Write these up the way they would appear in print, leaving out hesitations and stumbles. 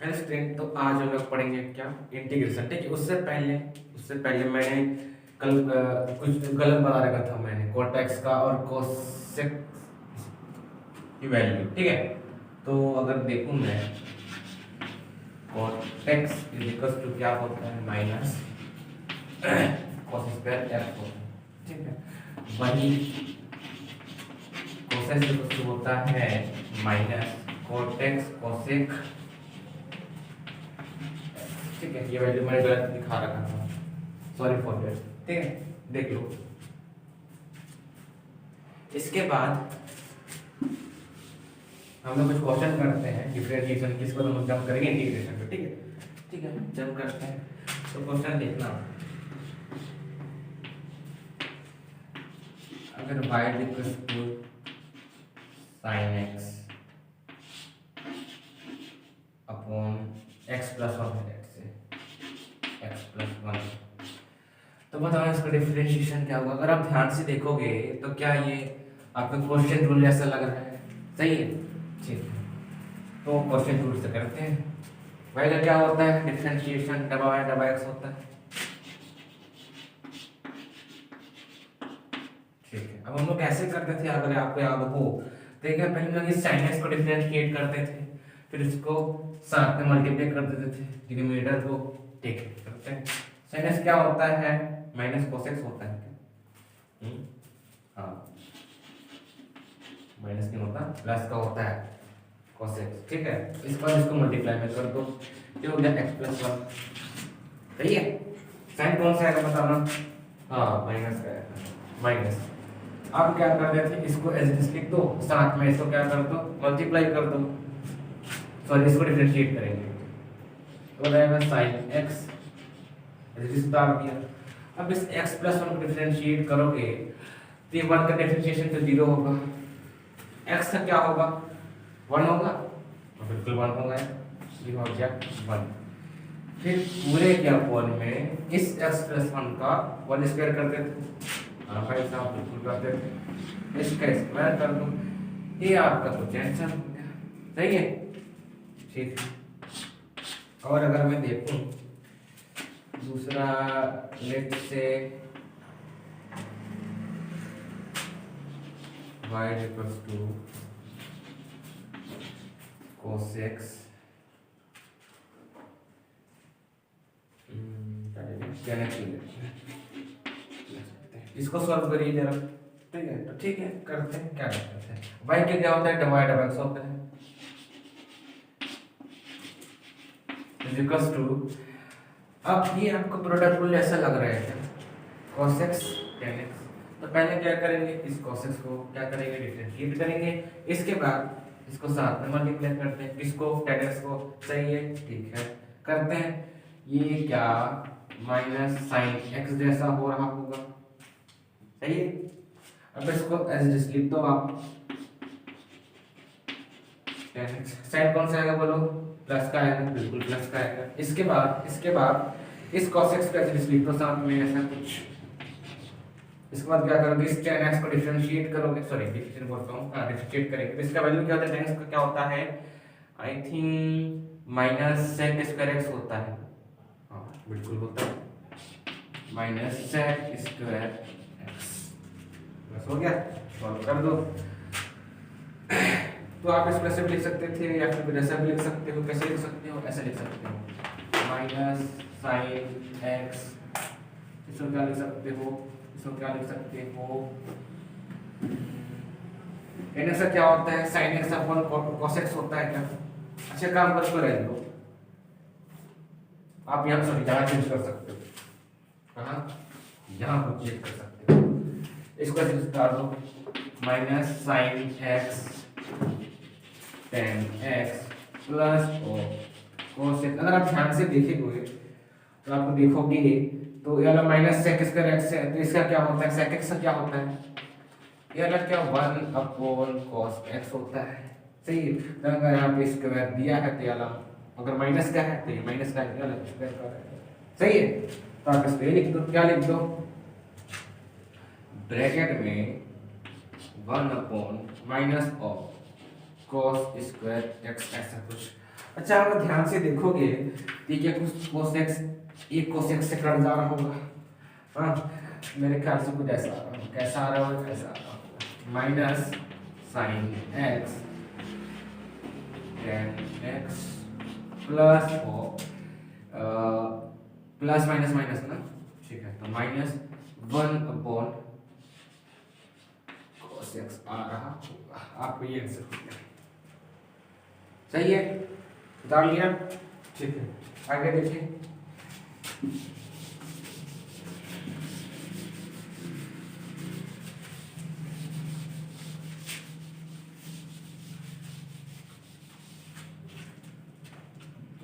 Hello student, तो आज हम लोग पढ़ेंगे क्या इंटीग्रेशन। ठीक है, उससे पहले मैंने कल कुछ गलत बता रखा था मैंने कोटेक्स का और कोसेक की वैल्यू। ठीक है, तो अगर देखूं मैं कोटेक्स इज इक्वल टू क्या होता है माइनस कोस स्क्वायर एफ होता है। ठीक है, वही कोसेक इक्वल टू होता है माइनस कोटेक्स कोसेक। ठीक है, ये वैल्यू मैंने गलत दिखा रखा था, सॉरी फॉर दैट। ठीक है, देख लो। इसके बाद हम लोग कुछ क्वेश्चन करते हैं डिफरेंशिएशन, किसको हम जंप करेंगे इंटीग्रेशन पे। ठीक है, ठीक है, जंप करते हैं। तो क्वेश्चन देखना, अगर y equal to sin x upon x plus one है, x प्लस वन, तो बताओ इसका डिफरेंशिएशन क्या होगा। अगर आप ध्यान से देखोगे तो क्या ये आपका क्वेश्चन रूल जैसा लग रहा है? सही है, ठीक है। तो क्वेश्चन रूल से करते हैं। भाई का क्या होता है डिफरेंशिएशन, डबा y डबा x होता है। ठीक है, अब हम लोग कैसे करते थे अगर आपको याद हो तो क्या पहले लोग इस sin x को डिफरेंशिएट करते थे, फिर इसको साथ में मल्टीप्लाई कर देते थे डिनोमिनेटर को। ठीक है, करते हैं। sin x क्या होता है माइनस cos x होता है। हाँ, माइनस नहीं होता, प्लस का होता है cos x। ठीक है, इस पर इसको मल्टीप्लाई में कर दो, ये हो गया x प्लस वन। सही है, साइन कौन सा आएगा बताना? हाँ, माइनस का आएगा, माइनस। अब क्या कर देते हैं, इसको एज इट इज लिख दो, साथ में इसको क्या कर दो मल्टीप्लाई कर दो, सॉरी इसको डिफरेंशिएट करेंगे तो हो जाएगा sin x as it is उतार दिया। अब इस x प्लस वन को डिफरेंशिएट करोगे तो ये वन का डिफरेंशिएशन तो जीरो होगा, x का क्या होगा वन होगा, तो बिल्कुल वन होगा, ये हो गया वन। फिर पूरे क्या वन में इस x प्लस वन का वन स्क्वायर कर देते, हाँ भाई साहब बिल्कुल करते थे, इसका स्क्वायर कर दो, ये आपका कुछ आंसर हो गया। सही है, ठीक है। और अगर मैं देखूं दूसरा, let say y equals to cos x, इसको सॉल्व करिए जरा। ठीक है, तो ठीक है करते हैं, क्या करते हैं y के क्या होता है डबल डबल होता है इज इक्वल्स टू, अब ये आपको प्रोडक्ट रूल ऐसा लग रहा है क्या cos x tan x, तो पहले क्या करेंगे इस cos x को क्या करेंगे डिफरेंशिएट करेंगे, इसके बाद इसको साथ में मल्टीप्लाई करते हैं, इसको tan x को। सही है, ठीक है, करते हैं। ये क्या माइनस sin x जैसा हो रहा होगा, सही है। अब इसको एज इट इज लिख दो आप, tan x साइन कौन सा आएगा बोलो, प्लस का आएगा, बिल्कुल प्लस का आएगा। इसके बाद इस cos x का एज इट इज लिख दो साथ में ऐसा कुछ। इसके बाद क्या करोगे इस tan x को डिफरेंशिएट करोगे, सॉरी डिफरेंशिएट बोलता हूँ, हाँ डिफरेंशिएट करेंगे तो इसका वैल्यू क्या होता है tan x का क्या होता है, I think minus sec square x होता है। हाँ बिल्कुल होता है, माइनस sec स्क्वायर x। बस हो गया, सॉल्व कर दो। तो आप इसको ऐसे भी लिख सकते थे या फिर ऐसा भी लिख सकते हो, कैसे लिख सकते हो, ऐसे लिख सकते हो माइनस sin x, इसको क्या लिख सकते हो, इसको क्या लिख सकते हो, n x क्या होता है sin x upon cos x होता है क्या। अच्छा काम कर तो रहने दो, आप यहाँ सॉरी यहाँ चेंज कर सकते हो, कहाँ यहाँ पर चेंज कर सकते हो, इसको ऐसे उतार दो minus sin x tan x plus cos x। अगर आप ध्यान से देखेंगे तो आपको देखोगे तो ये वाला माइनस sec स्क्वायर x है, तो इसका क्या होता है sec x का क्या होता है, ये वाला क्या 1 अपॉन cos x होता है। सही है, तो अगर यहाँ पे स्क्वायर दिया है तो ये वाला अगर माइनस का है तो ये माइनस का है, अलग स्क्वायर का है। सही है, तो आप इसको ये लिख दो, क्या लिख दो ब्रैकेट में 1 upon minus of cos square x ऐसा कुछ। अच्छा अगर ध्यान से देखोगे तो ये कुछ कोसेक्स, एक कोसेक्स से कट जा रहा होगा। हाँ मेरे ख्याल से कुछ ऐसा आ रहा होगा। कैसा आ रहा होगा, कैसा आ रहा होगा, minus sine x ten x plus plus minus minus ना, ठीक है, तो माइनस 1/cos x आ रहा होगा। आपको ये आंसर हो गया, सही है, उतार लिया, ठीक है। आगे देखिए,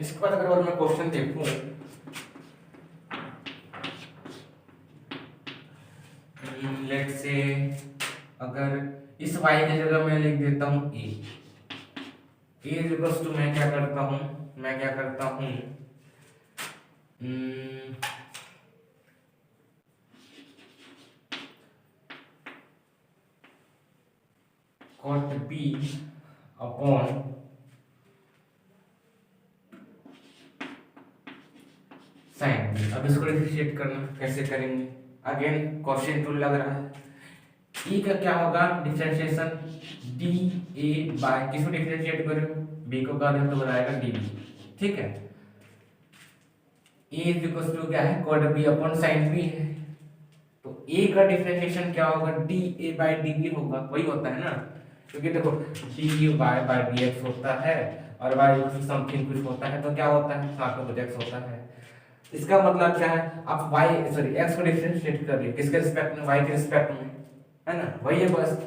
इसके बाद अगर मैं क्वेश्चन देखूं, लेट से अगर इस y की जगह मैं लिख देता हूं a, a मैं क्या करता हूं, मैं क्या करता हूं, cot b upon sine b। अब इसको डिफरेंशिएट करना कैसे करेंगे, अगेन क्वेश्चन टूल लग रहा है। ई का क्या होगा डिफरेंशिएशन, डी ए बाय, किसको डिफरेंशिएट करो, बी को कर दें तो बनाएगा डी बी, ठीक है। ए इज इक्वल टू क्या है, cot b upon sin b है, तो ए का डिफरेंशिएशन क्या होगा, d a by d b होगा, वही होता है ना, क्योंकि देखो d y by d x होता है और वाई इक्वल समथिंग कुछ होता है, तो क्या होता है, साथ में कुछ एक्स होता है। इसका मतलब क्या है, आप y सॉरी x को डिफरेंशिएट कर रहे हो, किसके रिस्पेक्ट में, y के रिस्पेक्ट में, है ना, वही है बस।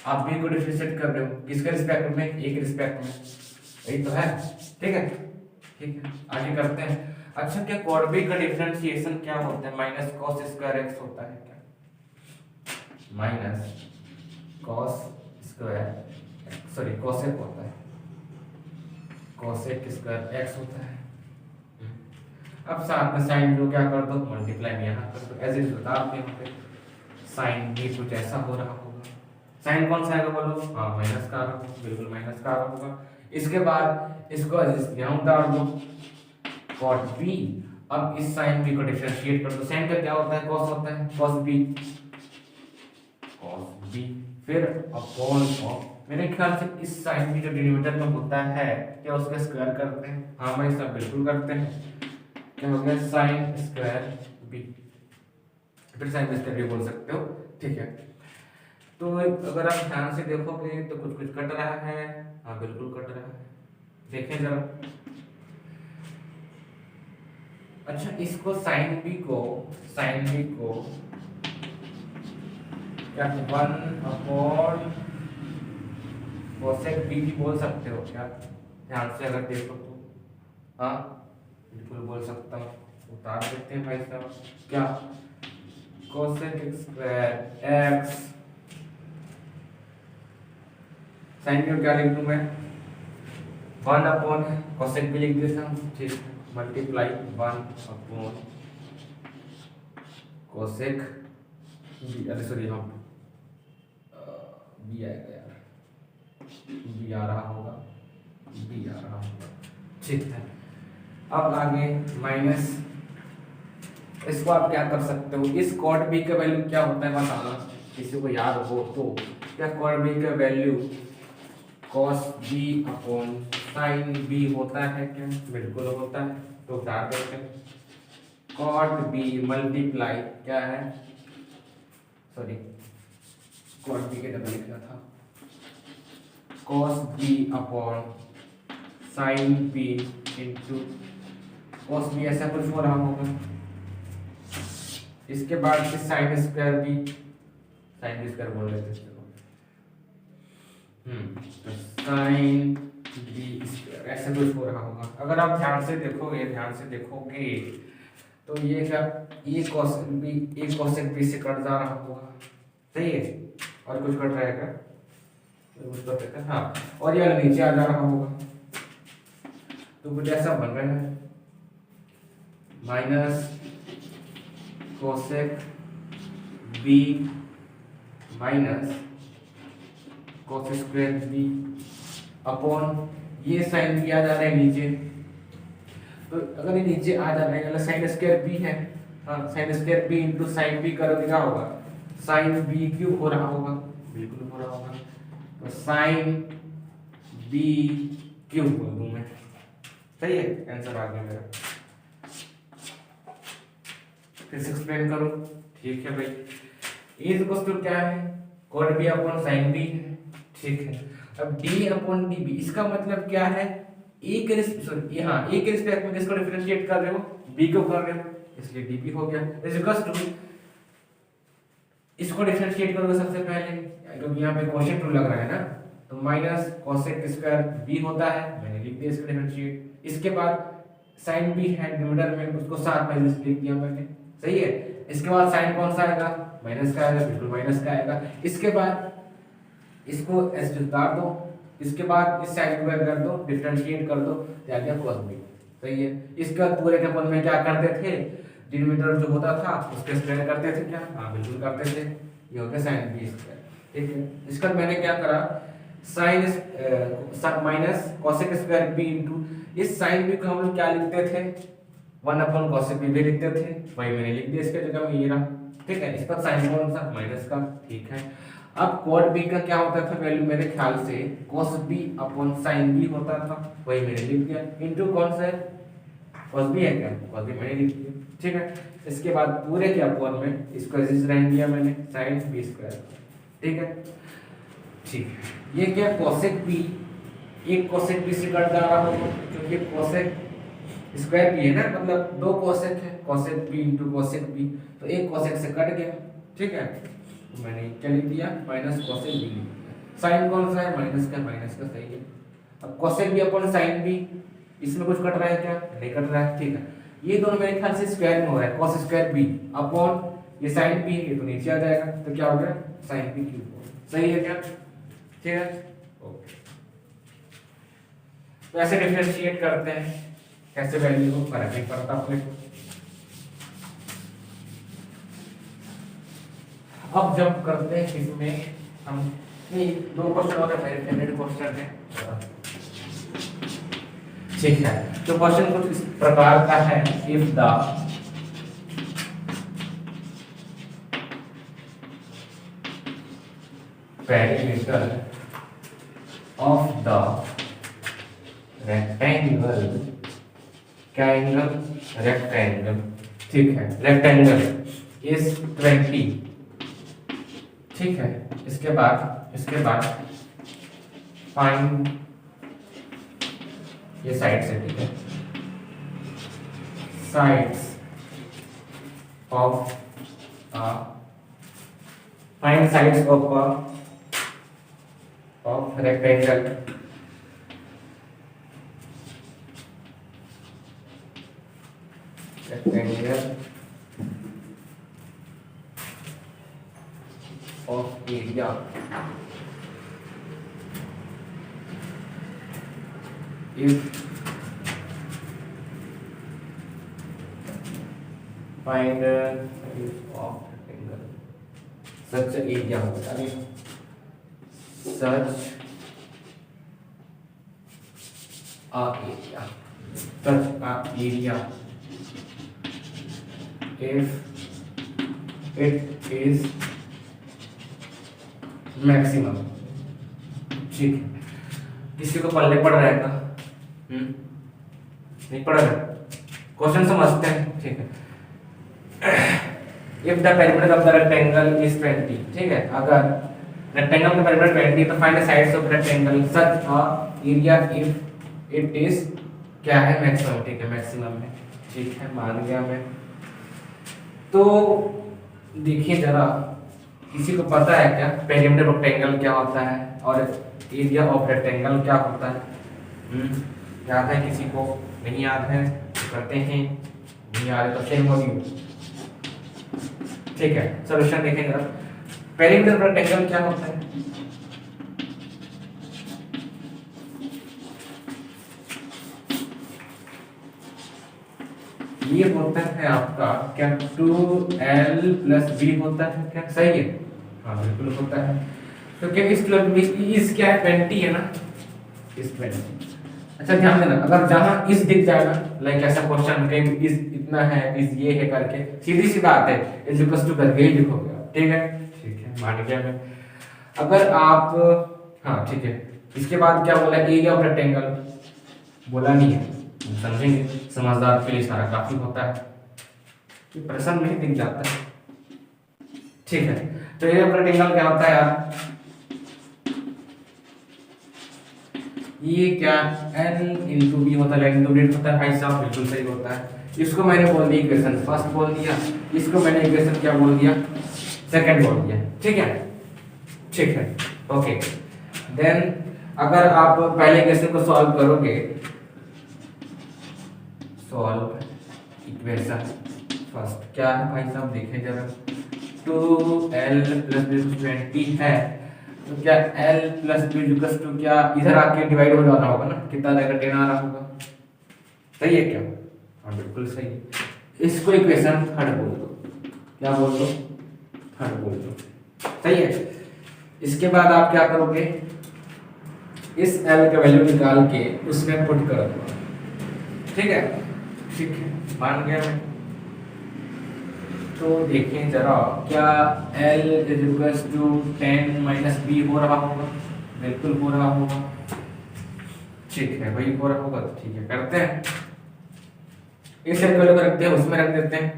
आप b को डिफरेंशिएट कर रहे हो, किसके रिस्पेक्ट में, a के रिस्पेक्ट में, वही तो है, ठीक है, ठीक है। आगे करते हैं। अच्छा क्या cot b का डिफरेंशिएशन क्या होता है, माइनस cos स्क्वायर x होता है क्या, minus cos square sorry cosec होता है, cosec स्क्वायर x होता है। अब साथ में साइन को क्या कर दो, मल्टीप्लाई यहाँ कर दो, एज इट इज बता दो, यहाँ पे साइन भी कुछ ऐसा हो रहा होगा। साइन कौन सा आएगा बोलो, हाँ माइनस का आ रहा होगा, बिल्कुल माइनस का आ रहा होगा। इसके बाद इसको यहाँ उतार दो, cot b, अब इस साइन b को डिफरेंशिएट कर दो, साइन का क्या होता है, cos होता है, cos b, फिर अपॉन ऑफ, मेरे ख्याल से इस साइन b जो डिनोमिनेटर में होता है क्या उसका स्क्वायर करते हैं, हाँ भाई सब बिल्कुल करते हैं, क्या हो गया साइन स्क्वायर b, फिर साइन b स्क्वायर भी बोल सकते हो, ठीक है। तो अगर आप ध्यान से देखोगे तो कुछ कुछ कट रहा है, हाँ बिल्कुल कट रहा है, देखें जरा। अच्छा इसको साइन b को क्या 1/cosec b भी बोल सकते हो क्या, ध्यान से अगर देखो तो, हाँ बिल्कुल बोल सकता हूँ, उतार देते हैं भाई साहब, क्या cosec स्क्वायर x, साइन को क्या लिख दूं मैं, 1/cosec भी लिख देता हूँ, ठीक है, मल्टीप्लाई 1/cosec b, अरे सॉरी हम b आएगा यार, b आ रहा होगा, ठीक है। अब आगे माइनस, इसको आप क्या कर सकते हो, इस cot b का वैल्यू क्या होता है बताना, किसी को याद हो तो, क्या cot b का value cos b upon sin b होता है क्या, बिल्कुल होता है, तो उतार देते हैं, cot b मल्टीप्लाई क्या है, सॉरी cot b के डबल लिखना था, cos b upon sin b into cos b, ऐसा कुछ हो रहा होगा। इसके बाद से साइन स्क्वायर भी, साइन बी स्क्वायर बोल देते हैं, तो साइन बी स्क्वायर ऐसा कुछ हो रहा होगा। अगर आप ध्यान से देखोगे तो ये क्या, ये cosec b से कट जा रहा होगा, सही है, और कुछ कट रहा है क्या, कुछ कट रहा है, हाँ, और ये नीचे आ जा रहा होगा, तो कुछ ऐसा बन रहा है, minus cosec b minus cos square b upon ये साइन भी आ जा रहा है नीचे, तो अगर ये नीचे आ जा रहा है मतलब साइन स्क्वायर बी है, हाँ sine square b into sine b करोगे क्या होगा, साइन बी क्यूब हो रहा होगा, बिल्कुल हो रहा होगा, तो साइन बी क्यूब बोल दूं मैं, सही है, आंसर आ गया मेरा। फिर से एक्सप्लेन करूं, ठीक है भाई, इज इक्वल टू क्या है, cot b upon sin b है, ठीक है। अब d अपॉन db इसका मतलब क्या है, a के सॉरी हाँ a के रिस्पेक्ट में किसको डिफरेंशिएट कर रहे हो, b को कर रहे हो, इसलिए db हो गया, इज इक्वल टू इसको डिफरेंशिएट करोगे सबसे पहले, क्योंकि यहाँ पे कोसेक रूल लग रहा है ना, तो माइनस कोसेक स्क्वायर b होता है, मैंने लिख दिया इसको डिफरेंशिएट, इसके बाद sin b है डिनोमिनेटर में, उसको साथ में लिख दिया मैंने, सही है। इसके बाद साइन कौन सा आएगा, माइनस का आएगा, बिल्कुल माइनस का आएगा, इसके बाद इसको ऐसे उतार दो, इसके बाद इस साइन को कर दो, डिफरेंशिएट कर दो, तो आ गया cos b, सही है। इसके बाद पूरे के अपन में क्या करते थे, डिनोमिनेटर जो होता था उसके स्क्वायर करते थे क्या, हाँ बिल्कुल करते थे, ये हो गया sin b स्क्वायर, ठीक है। इसका मैंने क्या करा, sine minus cosec square b into इस sin b को हम लोग क्या लिखते थे, 1 अपॉन कोसेक b भी लिखते थे, वही मैंने लिख दिया इसके जगह में ये रहा, ठीक है। इस पर साइन कौन सा, माइनस का, ठीक है। अब cot b का क्या होता था वैल्यू, मेरे ख्याल से cos b upon sin b होता था, वही मैंने लिख दिया, इनटू कौन सा है, cos b है क्या, cos b मैंने लिख दिया, ठीक है। इसके बाद पूरे के अपॉन में इसको ऐसे रख दिया मैंने sin b स्क्वायर, ठीक है, ठीक है। ये क्या cosec b, एक cosec b से कट जा रहा होगा, क्योंकि cosec स्क्वायर भी है ना, मतलब दो कोसेक है, cosec b into cosec b, तो एक कोसेक से कट गया, ठीक है, तो मैंने क्या लिख दिया, माइनस कोसेक b, साइन कौन सा है, माइनस का, माइनस का, सही है। अब cosec b upon sine b, इसमें कुछ कट रहा है क्या, नहीं कट रहा है, ठीक है। ये दोनों मेरे ख्याल से स्क्वायर में हो रहा है, cos स्क्वायर b अपॉन ये साइन b, ये तो नीचे आ जाएगा, तो क्या हो गया, साइन b क्यूब, सही है क्या, ठीक है, ओके। तो ऐसे डिफरेंशिएट करते हैं, कैसे वैल्यू को फर्क नहीं पड़ता अपने को। अब जब करते हैं इसमें हम, ये दो क्वेश्चन और मेरे फेवरेट क्वेश्चन है, ठीक है। तो क्वेश्चन कुछ इस प्रकार का है, if the perimeter of the rectangle, क्या एंगल, रेक्टेंगल, ठीक है, रेक्टेंगल इज 20, ठीक है। इसके बाद फाइंड ये साइड से, ठीक है, sides of find sides of rectangle of area if find size of rectangle such area होता है, such a area if it is maximum, ठीक है। किसी को पल्ले पड़ रहा है का, नहीं पड़ रहा, क्वेश्चन समझते हैं, ठीक है। If the perimeter of the rectangle is 20, ठीक है, अगर रेक्टेंगल का पेरिमीटर 20 तो find the sides of rectangle such a area if it is क्या है, मैक्सिमम, ठीक है, मैक्सिमम है, ठीक है, मान गया मैं। तो देखिए जरा, किसी को पता है क्या पेरिमीटर ऑफ रेक्टेंगल क्या होता है और एरिया ऑफ रेक्टेंगल क्या होता है, याद है किसी को, नहीं याद है तो करते हैं, नहीं याद है तो सेम हो गई, ठीक है। सॉल्यूशन देखें जरा, पेरिमीटर ऑफ रेक्टेंगल क्या होता है, ये होता है आपका क्या 2l + b होता है क्या, सही है, हाँ बिल्कुल होता है। तो क्या इस क्या है 20 है ना, इस 20 अच्छा ध्यान देना, अगर जहां इस दिख जाए ना, लाइक ऐसा क्वेश्चन कहीं इस इतना है, इस ये है करके सीधी सी बात है, इज इक्वल टू करके ही लिखोगे आप, ठीक है मान गया मैं। अगर आप, हाँ ठीक है, इसके बाद क्या बोला, एरिया ऑफ रेक्टेंगल बोला नहीं है, समझेंगे, समझदार के लिए सारा काफी होता है, कि प्रश्न में ही दिख जाता है, ठीक है। तो एरिया ऑफ रेक्टेंगल क्या होता है यार, ये क्या n इंटू बी होता है, इंटू डेट होता है भाई साहब, बिल्कुल सही होता है। इसको मैंने बोल दिया इक्वेशन फर्स्ट बोल दिया, इसको मैंने इक्वेशन क्या बोल दिया, सेकंड बोल दिया, ठीक है ओके। देन अगर आप पहले इक्वेशन को सॉल्व करोगे, सॉल्व इक्वेशन फर्स्ट क्या है भाई साहब, देखें जरा, 2l + 20 है, तो क्या l + b टू क्या इधर आके डिवाइड हो जाना होगा ना, कितना रहेगा 10 आ रहा होगा, सही है क्या, हाँ बिल्कुल सही है। इसको इक्वेशन थर्ड बोल दो, क्या बोल दो, थर्ड बोल दो, सही है। इसके बाद आप क्या करोगे, इस l का वैल्यू निकाल के उसमें पुट कर दो, ठीक है मान गया मैं। तो देखें जरा, क्या l = 10 - b हो रहा होगा, बिल्कुल हो रहा होगा, ठीक है भाई हो रहा होगा, तो ठीक है करते हैं, इस वैल्यू को रखते हैं, उसमें रख देते हैं,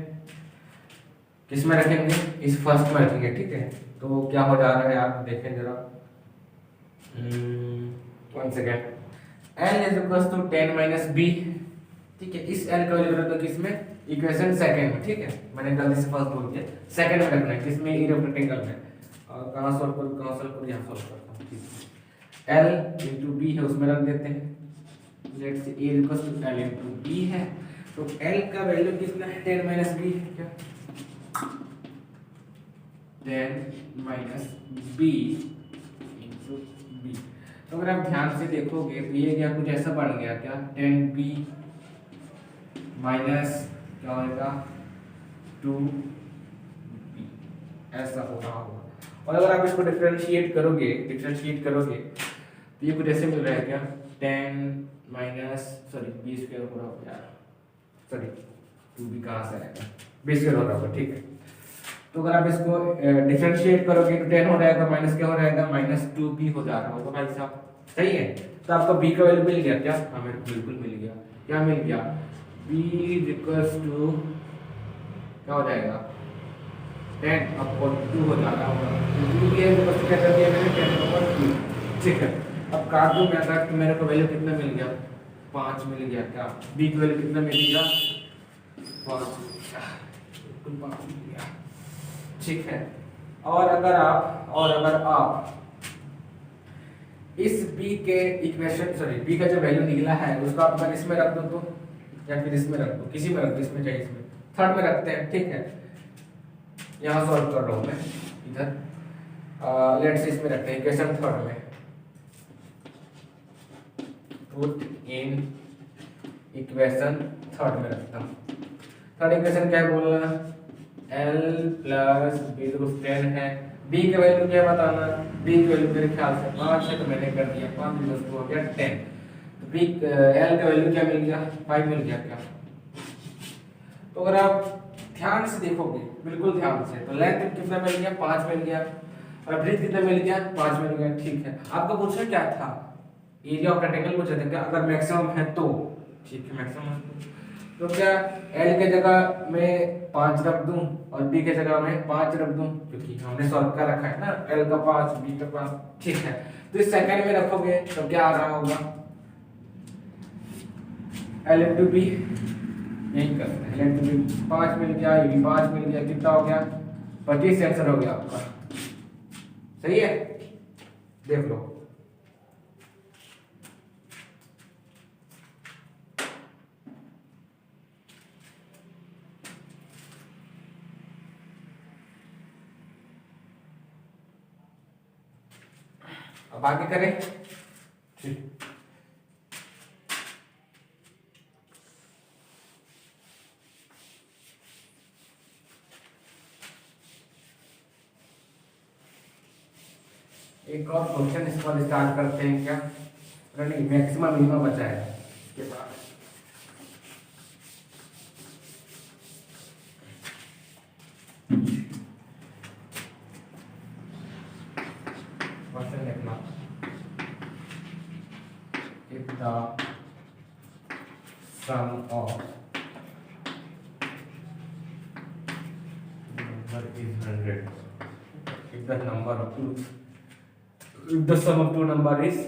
किस में रखेंगे, इस फर्स्ट में रखेंगे, ठीक है। तो क्या हो जा रहा है आप देखें जरा, 1 सेकेंड, l = 10 - b, ठीक है, इस l का वैल्यू रख दो किसमें, इक्वेशन सेकंड में, ठीक है, मैंने गलती से फर्स्ट बोल दिया, सेकंड में रखना है, किसमें, एरिया ऑफ रेक्टेंगल में, और कहां सॉल्व करूं, यहां सॉल्व करता हूं, ठीक है। l * b है, उसमें रख देते हैं, let's say a = l * b है, तो l का वैल्यू कितना है, 10 - b है क्या, 10 - b * b। तो अगर आप ध्यान से देखोगे तो ये क्या कुछ ऐसा बन गया क्या, 10b माइनस क्या होगा 2b, ऐसा हो रहा होगा। और अगर आप इसको डिफरेंशिएट करोगे तो ये कुछ ऐसे मिल रहा है क्या, 10 सॉरी b² हो रहा होगा, सॉरी 2b कहाँ से आएगा, b² हो रहा होगा, ठीक है। तो अगर आप इसको डिफरेंशिएट करोगे तो 10 हो जाएगा, माइनस क्या हो जाएगा, -2b हो जा रहा होगा भाई साहब, सही है। तो आपको b का वैल्यू मिल गया क्या, हाँ मेरे को बिल्कुल मिल गया, क्या मिल गया, b = क्या हो जाएगा, 10/2 हो जा रहा होगा, b के ऊपर क्या कर दिया मैंने, 10/2, ठीक है। अब काट दूं मैं, काट तो मेरे को वैल्यू कितना मिल गया, 5 मिल गया क्या, b की वैल्यू कितना मिल गया, 5, बिल्कुल 5 मिल गया, ठीक है। और अगर आप इस b के इक्वेशन, सॉरी b का जो वैल्यू निकला है उसको आप अगर इसमें रख दो तो, या फिर इसमें रख दो, किसी में रख दो, इसमें चाहिए, इसमें थर्ड में रखते हैं, ठीक है। यहाँ सॉल्व कर रहा हूँ मैं इधर, लेट्स से इसमें रखते हैं इक्वेशन थर्ड में, पुट इन इक्वेशन थर्ड में रखता हूँ। थर्ड इक्वेशन क्या है बोलना, l + b = 10 है, b की वैल्यू क्या बताना, b की वैल्यू मेरे ख्याल से 5 है, तो मैंने कर दिया 5 + 2 हो गया 10, तो b l का वैल्यू क्या मिल गया, 5 मिल गया क्या। तो अगर आप ध्यान से देखोगे, बिल्कुल ध्यान से, तो लेंथ कितना मिल गया, 5 मिल गया, और ब्रेथ कितना मिल गया, 5 मिल गया, ठीक है। आपको पूछना क्या था, एरिया ऑफ रेक्टेंगल पूछा था क्या, अगर मैक्सिमम है तो, ठीक है मैक्सिमम है तो क्या l के जगह में 5 रख दूं और b के जगह में 5 रख दूं, क्योंकि हमने सॉल्व कर रखा है ना, l का 5 b का 5, ठीक है। तो इस सेकंड में रखोगे तो क्या आ रहा होगा, l * b, यही करते हैं, l * b 5 मिल गया, ये भी 5 मिल गया, कितना हो गया, 25 आंसर हो गया आपका, सही है, देख लो। अब आगे करें, ठीक, एक और क्वेश्चन इस पर स्टार्ट करते हैं क्या, नहीं, मैक्सिमम मिनिमम बचा है इसके बाद। क्वेश्चन देखना, if the sum of number is 100, if the sum of two number is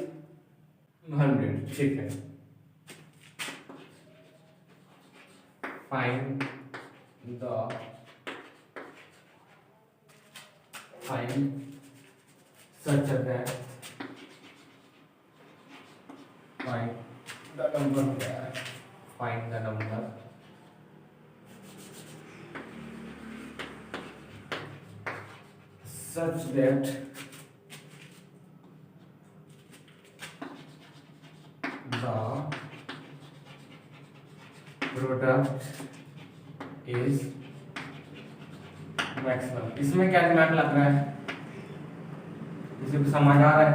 100, ठीक है। find such that find the number such that the product is maximum। इसमें क्या दिमाग लग रहा है, इसे तो समझ आ रहा है?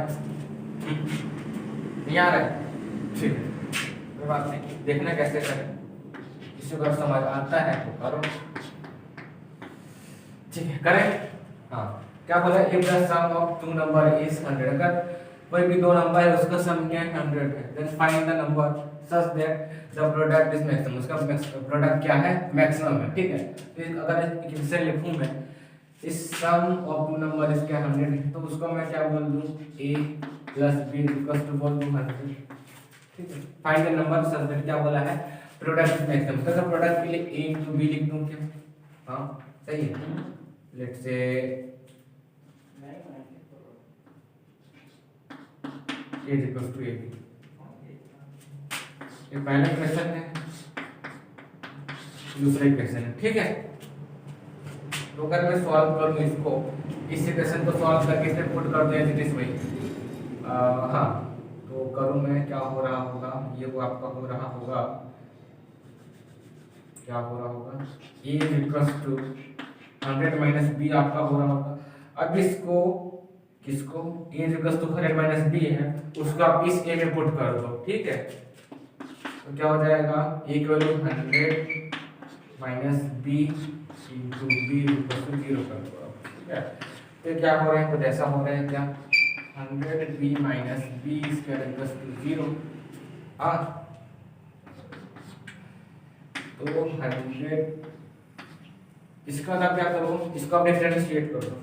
नहीं आ रहा है? ठीक है, कोई बात नहीं, देखना कैसे करें। इसे अगर समझ आता है तो करो, ठीक है, करें। हाँ, क्या बोला, if the sum of two number is 100, अगर कोई भी दो नंबर है उसका सम क्या है 100 है, then find the number such that the product is maximum, उसका प्रोडक्ट क्या है, मैक्सिमम है, ठीक है। तो अगर इसे लिखूं मैं, इस सम ऑफ टू नंबर इज क्या 100 है, तो उसको मैं क्या बोल दूं, a plus b equals to बोल दूं 100, ठीक है। Find the number such that, क्या बोला है, प्रोडक्ट इज मैक्सिमम, तो प्रोडक्ट के लिए a into b लिख दूं क्या? हां सही है। Let's say a equals to ab, ये पहला क्वेश्चन है, दूसरा क्वेश्चन है, ठीक है। तो अगर मैं सॉल्व करूं इसको, इस इक्वेशन को सॉल्व करके इसमें पुट कर दूं एज इट इज वही, हाँ तो करूं मैं, क्या हो रहा होगा, ये वो आपका हो रहा होगा, क्या हो रहा होगा, a equals to 100 minus b आपका हो रहा होगा। अब इसको किसको, a equals to 100 minus b है, उसको आप इस a में पुट कर दो, ठीक है। तो क्या हो जाएगा, a की value 100 minus b into b equals to 0 कर दो, ठीक है। तो क्या हो रहा है, कुछ ऐसा हो रहा है क्या, 100b minus b square equals to 0, हाँ तो 100, इसका ना क्या करो, इसको आप डिफरेंशिएट कर दो,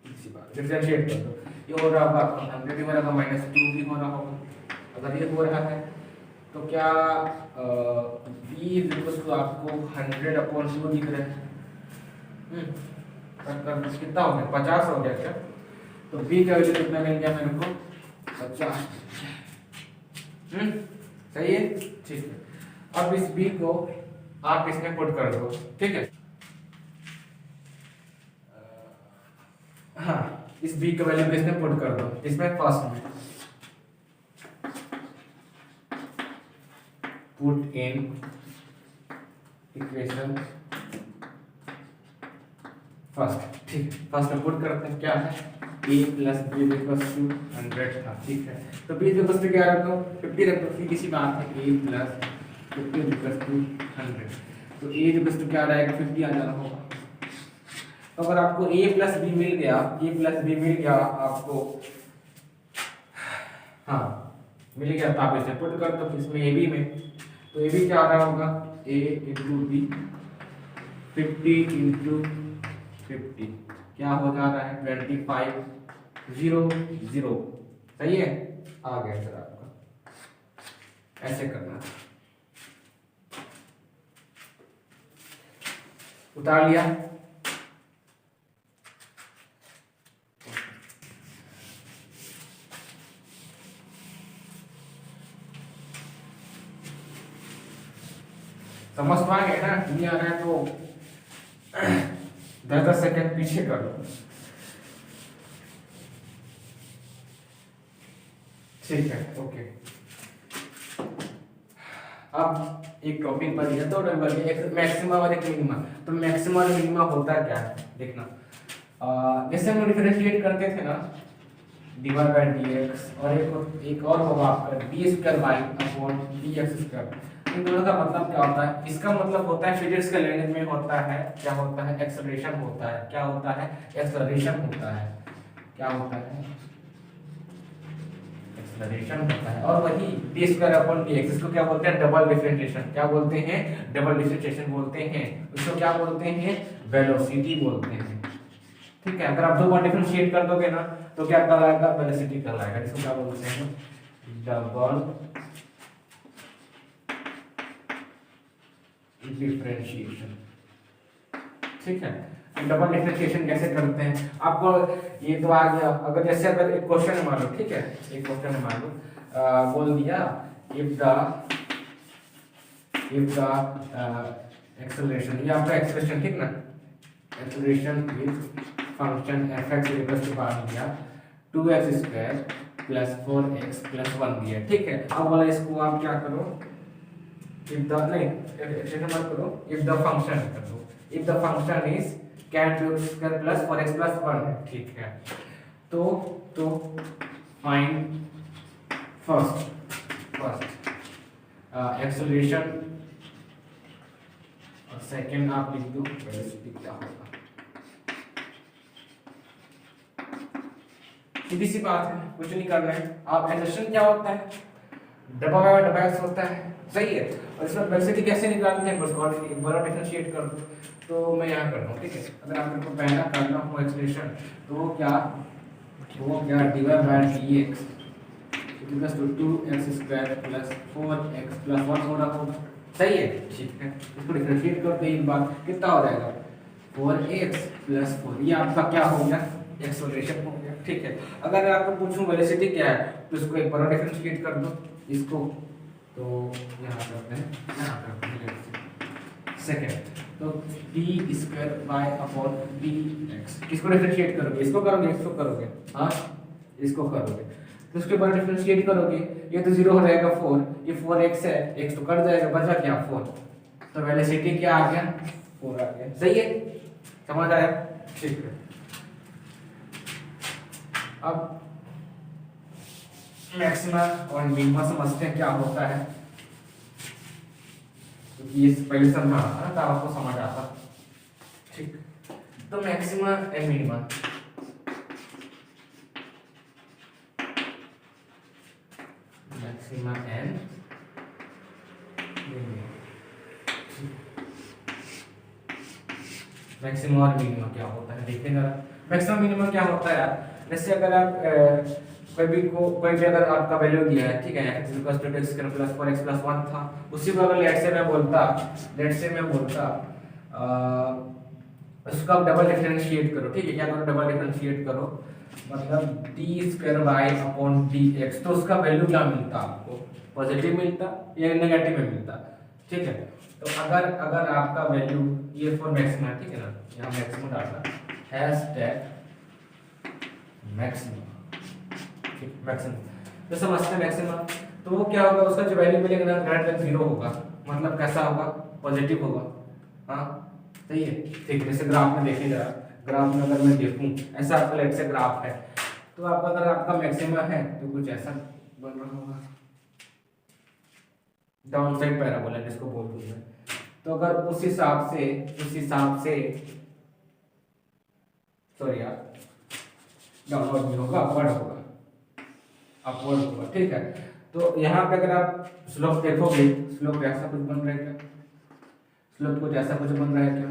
इसी बात डिफरेंशिएट कर दो, ये हो रहा होगा आपका 100 भी हो रहा होगा माइनस 2 भी हो रहा होगा। अगर ये हो रहा है तो क्या b इक्वल्स टू आपको 100/2 दिख रहा है, कितना हो गया, 50 हो गया क्या? तो b का वैल्यू कितना मिल गया मेरे को, 50, सही है, ठीक है। अब इस b को आप इसमें पुट कर दो, ठीक है। हाँ, इस b का वैल्यू इसमें पुट कर दो, इसमें फर्स्ट में पुट इन इक्वेशन फर्स्ट, ठीक है। फर्स्ट में पुट करते हैं, क्या है, a plus b equals to 100 था, ठीक है। तो b इक्वल्स टू क्या रखो, 50 रखो, फिर किसी बात है a प्लस 50 इक्वल्स टू 100, तो a इक्वल्स टू क्या आ जाएगा, 50 आ जाना होगा। तो अगर आपको a प्लस b मिल गया, a प्लस b मिल गया आपको, हाँ मिल गया, तो आप इसे पुट कर दो इसमें a b में, तो a b क्या आ रहा होगा, a इंटू b 50 इंटू 50 क्या हो जा रहा है, 25 0 0, सही है, आ गया सर आपका। ऐसे करना, उतार लिया, समझ तो आ गया ना, नहीं आ रहा है तो 10 सेकंड पीछे कर लो, ठीक है, ओके। अब एक टॉपिक पर दिया तो नंबर एक मैक्सिमा और एक मिनिमा, तो मैक्सिमा और मिनिमा होता क्या है देखना, जैसे हम डिफरेंशिएट करते थे ना, डिवाइड बाय dx और एक और होगा आपका d square by upon dx square. इन दोनों का मतलब क्या होता है? इसका मतलब होता है फिजिक्स के लैंग्वेज में होता है क्या होता है? एक्सेलरेशन होता है। क्या होता है? एक्सेलरेशन होता है। क्या होता है? एक्सेलरेशन होता है। और वही d स्क्वायर अपॉन dx, इसको क्या बोलते हैं? Double differentiation. क्या बोलते हैं? डबल डिफरेंशिएशन बोलते हैं। उसको क्या बोलते हैं? वेलोसिटी बोलते हैं। ठीक है, अगर आप दो बार डिफरेंशिएट कर दोगे ना तो क्या कहलाएगा? वेलोसिटी कहलाएगा। इसको क्या बोलते हैं? Double differentiation. ठीक है, डबल डिफरेंशिएशन कैसे करते हैं आपको ये तो आ गया। अगर जैसे अगर एक क्वेश्चन है मान लो, ठीक है, एक क्वेश्चन है मान लो, बोल दिया इफ द एक्सेलरेशन, ये आपका एक्सेलरेशन, ठीक ना, acceleration is function fx equal to मान दिया 2x square plus 4x plus 1 दिया। ठीक है, अब बोला इसको आप क्या करो, इफ द नहीं एक्सेलरेशन मत करो, इफ द फंक्शन कर दो, if the function is tan 2x square plus 4x plus 1 है। ठीक है, तो फाइंड फर्स्ट एक्सेलरेशन और सेकंड आप लिख दो वेलोसिटी क्या होगा। सीधी सी बात है, कुछ नहीं करना है। आप एक्सेलरेशन क्या होता है? डबल बाय डबल एक्स होता है, सही है। और इसमें वेलोसिटी कैसे निकालते हैं? बस और एक बार डिफरेंशिएट कर दो। तो मैं यहाँ कर रहा हूँ, ठीक है। अगर आप मेरे को पहला करना हो एक्सेलरेशन तो वो क्या divide by dx equals to 2x square plus 4x plus 1 हो रहा होगा, सही है। ठीक है, इसको डिफरेंशिएट करते हैं एक बार, कितना हो जाएगा? 4x प्लस 4, ये आपका क्या हो गया? एक्सेलरेशन हो गया। ठीक है, अगर आपको पूछूं वेलोसिटी क्या है तो इसको एक बार डिफरेंशिएट कर दो इसको, तो यहाँ करते हैं, यहाँ करते हैं सेकंड, तो d square by upon dx, किसको डिफरेंशिएट करोगे? इसको करोगे, इसको करोगे, हाँ इसको करोगे, तो इसके बाद डिफरेंशिएट करोगे, ये तो 0 हो जाएगा 4, ये 4x है, x तो कट जाएगा, बचा क्या? 4, तो वेलोसिटी क्या आ गया? 4 आ गया, सही है, समझ आया? ठीक है, अब मैक्सिमा और मिनिमा समझते हैं क्या होता है, क्योंकि ये पहले समझा था ना, तब आपको समझ आता। ठीक, तो maxima and minima, maxima and minima, maxima और मिनिमा क्या होता है देखते हैं जरा। मैक्सिमा मिनिमा क्या होता है यार? जैसे अगर आप कोई भी अगर आपका वैल्यू दिया है, ठीक है, x + 2x + 4x + 1 था, उसी को अगर लेट से मैं बोलता उसका आप डबल डिफरेंशिएट करो। ठीक है, क्या करो? डबल डिफरेंशिएट करो, मतलब d square by upon dx, तो उसका वैल्यू क्या मिलता आपको? पॉजिटिव मिलता या नेगेटिव में मिलता? ठीक है, तो अगर आपका वैल्यू ये फॉर मैक्सिमा, ठीक है ना, यहाँ मैक्सिमा डालना #मैक्सिमा, मैक्सिमम तो समझते हैं मैक्सिमम, तो वो क्या होगा? उसका जो वैल्यू मिलेगा ना ग्रेटर देन 0 होगा, मतलब कैसा होगा? पॉजिटिव होगा, हाँ सही है। ठीक, जैसे ग्राफ में देखिए जरा, ग्राफ में अगर मैं देखूं, ऐसा आपका लेट से ग्राफ है, तो आपका अगर आपका मैक्सिमम है तो कुछ ऐसा बन रहा होगा, डाउन साइड पैराबोला जिसको बोलते हैं। तो अगर उस हिसाब से सॉरी यार, डाउनवर्ड नहीं होगा, अपवर्ड होगा, ठीक है। तो यहाँ पे अगर आप स्लोप देखोगे, स्लोप ऐसा कुछ बन रहा है क्या? स्लोप कुछ ऐसा कुछ बन रहा है क्या?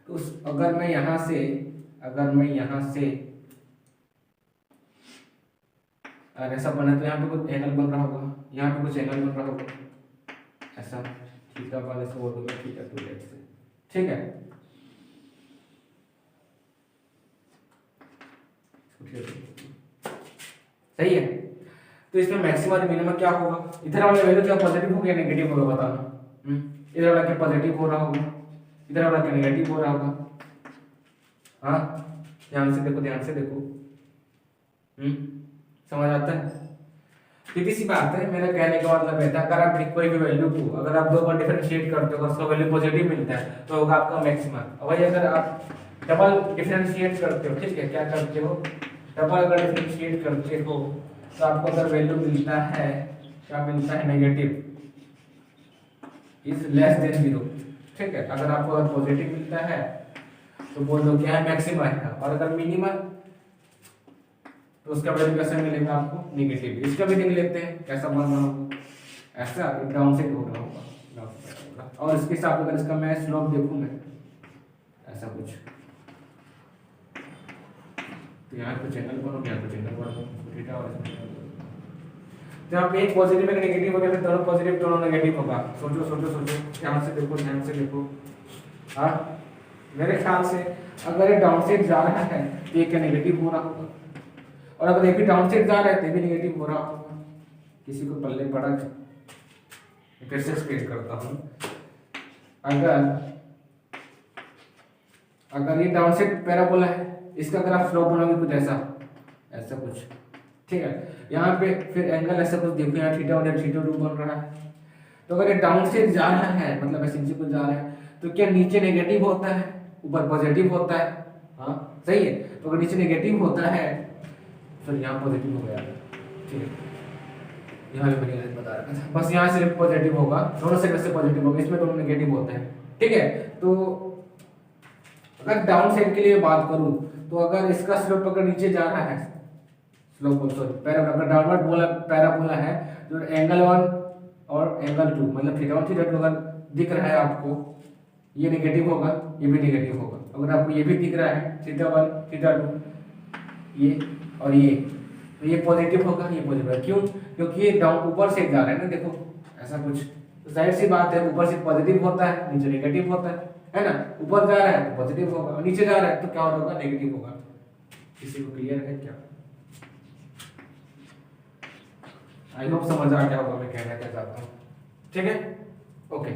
तो अगर मैं यहाँ से अगर ऐसा बना तो यहाँ पे कुछ एंगल बन रहा होगा, यहाँ पे कुछ एंगल बन रहा होगा, ऐसा थीटा वाले से वो होगा थीटा 2x से, ठीक है। सही है, तो इसमें मैक्सिमम और मिनिमम क्या होगा? इधर वाला वैल्यू क्या पॉजिटिव होगा या नेगेटिव होगा बताना। इधर वाला क्या पॉजिटिव हो रहा होगा, इधर वाला क्या नेगेटिव हो रहा होगा? हाँ ध्यान से देखो समझ आता है? सीधी सी बात है, मेरा कहने का मतलब है अगर आप कोई भी वैल्यू को अगर आप दो बार डिफरेंशिएट करते हो, उसका वैल्यू पॉजिटिव मिलता है तो होगा आपका मैक्सिमम। और वही अगर आप डबल डिफरेंशिएट करते हो, ठीक है, क्या करते हो? डबल अगर डिफरेंशिएट करते हो तो आपको अगर वैल्यू मिलता है, क्या मिलता है, नेगेटिव इज लेस देन 0, ठीक है। अगर आपको अगर पॉजिटिव मिलता है तो बोल दो क्या है, मैक्सिमा है, और अगर मिनिमा तो उसका वैल्यू कैसे मिलेगा आपको, नेगेटिव। इसका भी देख लेते हैं कैसा बन रहा होगा, ऐसा डाउन साइड हो रहा होगा, डाउन साइड होगा, और इसके हिसाब से अगर इसका मैं स्लोप देखूं मैं ऐसा कुछ, तो यहाँ कुछ एंगल बनो, यहाँ कुछ एंगल बनो, थीटा और जब एक पॉजिटिव एक नेगेटिव हो गया फिर दोनों पॉजिटिव दोनों नेगेटिव होगा। सोचो सोचो सोचो, ध्यान से देखो, ध्यान से देखो। हाँ, मेरे ख्याल से अगर ये डाउन साइड जा रहा है तो ये क्या नेगेटिव हो रहा होगा, और अगर ये भी डाउन साइड जा रहा है तो भी नेगेटिव हो रहा होगा। किसी को पल्ले पड़ा है, फिर से एक्सप्लेन करता हूँ। अगर ये डाउन साइड पैराबोला है, इसका अगर आप स्लोप बनाओगे कुछ ऐसा, ऐसा कुछ, ठीक है। यहाँ पे फिर एंगल ऐसा कुछ देखो, यहाँ थीटा और थीटा 2 बन रहा है। तो अगर ये डाउन साइड जा रहा है मतलब ऐसे नीचे को जा रहा है तो क्या नीचे नेगेटिव होता है, ऊपर पॉजिटिव होता है? हाँ सही है। तो अगर नीचे नेगेटिव होता है तो यहाँ पॉजिटिव हो गया, ठीक है। यहाँ भी मैंने बता रखा था, बस यहाँ सिर्फ पॉजिटिव होगा, दोनों साइड से पॉजिटिव होगा, इसमें दोनों नेगेटिव होते हैं, ठीक है। तो अगर डाउन साइड के लिए बात करूं तो अगर इसका स्लोप अगर नीचे जा रहा है, स्लोप सॉरी पैराबोला, अगर डाउनवर्ड बोला पैराबोला है तो एंगल 1 और एंगल 2 मतलब थीटा 1 थीटा 2 अगर दिख रहा है आपको, ये नेगेटिव होगा, ये भी नेगेटिव होगा। अगर आपको ये भी दिख रहा है थीटा 1 थीटा 2 ये और ये, तो ये पॉजिटिव होगा, ये पॉजिटिव है। क्यों? क्योंकि ये डाउन ऊपर से जा रहा है ना, देखो ऐसा कुछ, तो जाहिर सी बात है ऊपर से पॉजिटिव होता है, नीचे नेगेटिव होता है ना। ऊपर जा रहा है तो पॉजिटिव होगा, और नीचे जा रहा है तो क्या होगा, नेगेटिव होगा। किसी को क्लियर है क्या? आई होप समझ आ गया होगा मैं कहना क्या चाहता हूँ, ठीक है, ओके।